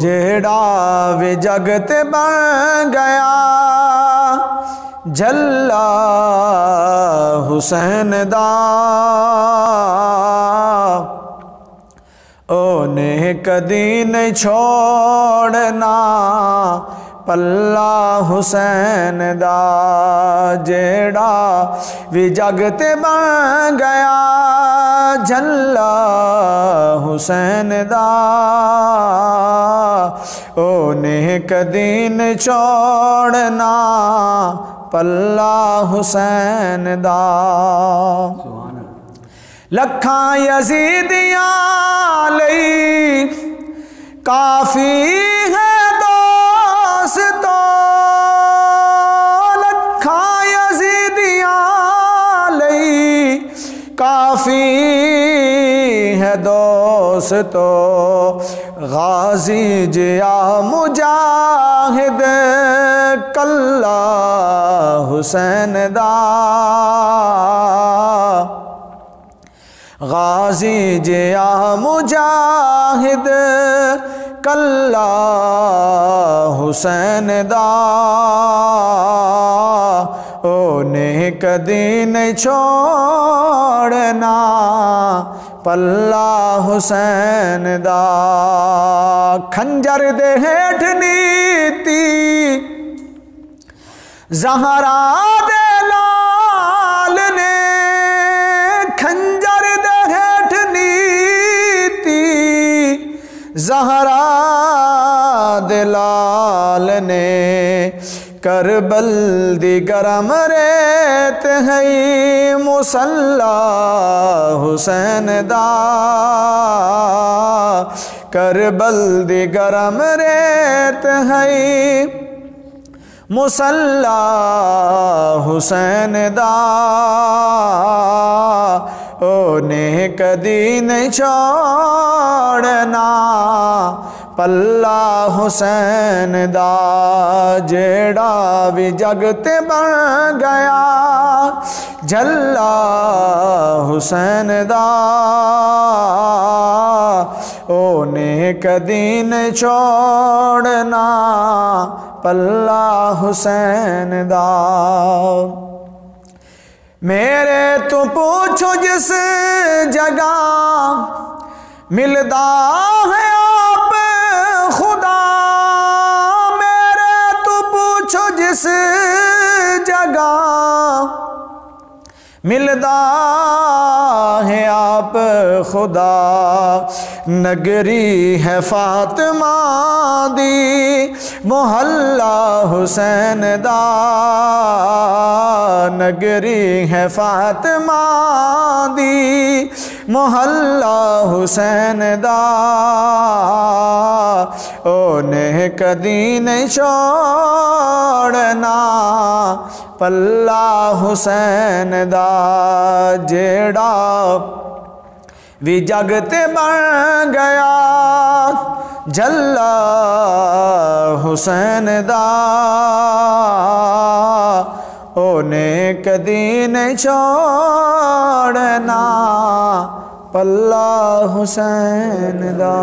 جیڑا وی جگت بن گیا جھلا حسین دا اونے کدی نہیں چھوڑنا پلہ حسین دا جیڑا وی جگت بن گیا جھلا حسین دا اونے کدی نہیں چھوڑنا پلہ حسین دا لکھاں یزیدیاں لئی کافی ہے دوستو لکھاں یزیدیاں لئی کافی ہے دوستو غازی جیا مجاہد کلہ حسین دا غازی جیا مجاہد کلہ حسین دا اونے کدی نہیں چھوڑنا پلہ حسین دا کھنجر دے ہیٹھ نیتی زہرا دے لال نے کھنجر دے ہیٹھ نیتی زہرا دے لال نے کربل دی گرم ریت ہے مصلی حسین دا کربل دی گرم ریت ہے مصلی حسین دا اونے کدی نہیں چھوڑنا پلہ حسین دا جیڑا وی جگت بن گیا جھلا حسین دا اونے کدی نہیں چھوڑنا پلہ حسین دا میرے تو پوچھو جس جگہ ملدا ہے آپ خدا میرے تو پوچھو جس جگہ ملدا ہے آپ خدا نگری ہے فاطمہ دی محلہ حسین دا نگری ہے فاطمہ دی محلہ حسین دا اونے کدی نہیں چھوڑنا پلہ حسین دا جیڑا وی جگت بن گیا جھلا حسین دا اونے کدی نہیں چھوڑنا پلہ حسین دا